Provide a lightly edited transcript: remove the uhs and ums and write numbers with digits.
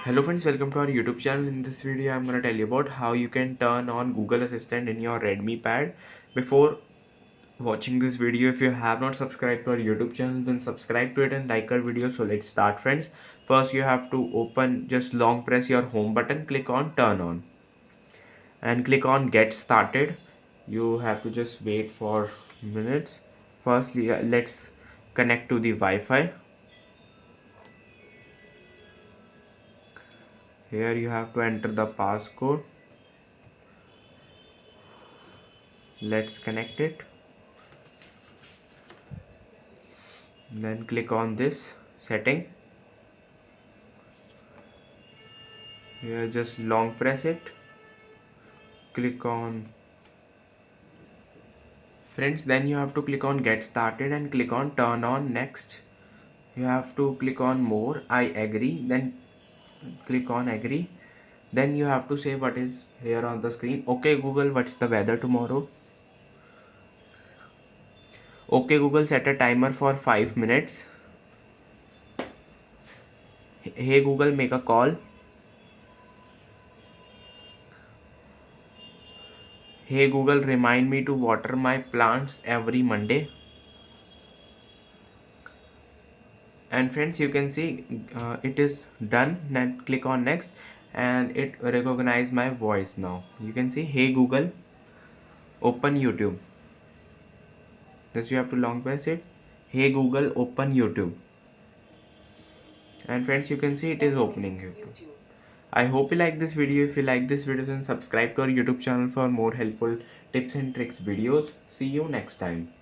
Hello friends, welcome to our YouTube channel. In this video I'm going to tell you about how you can turn on Google Assistant in your Redmi Pad. Before watching this video, if you have not subscribed to our YouTube channel, then subscribe to it and like our video. So let's start friends. First you have to just long press your home button, click on turn on and click on get started. You have to just wait for minutes. Firstly, let's connect to the Wi-Fi. Here you have to enter the passcode. Let's connect it. Then click on this setting. Here just long press it. Click on friends, then you have to click on get started and click on turn on next. You have to click on more, I agree, then click on agree. Then you have to say what is here on the screen. Okay Google, what's the weather tomorrow? Okay Google, set a timer for 5 minutes. Hey Google, make a call. Hey Google, remind me to water my plants every Monday. And friends, you can see it is done. Then click on next and it recognize my voice. Now you can see hey Google, open YouTube. This you have to long press it. Hey Google, open YouTube. And friends, you can see it is opening YouTube. I hope you like this video. If you like this video, then subscribe to our YouTube channel for more helpful tips and tricks videos. See you next time.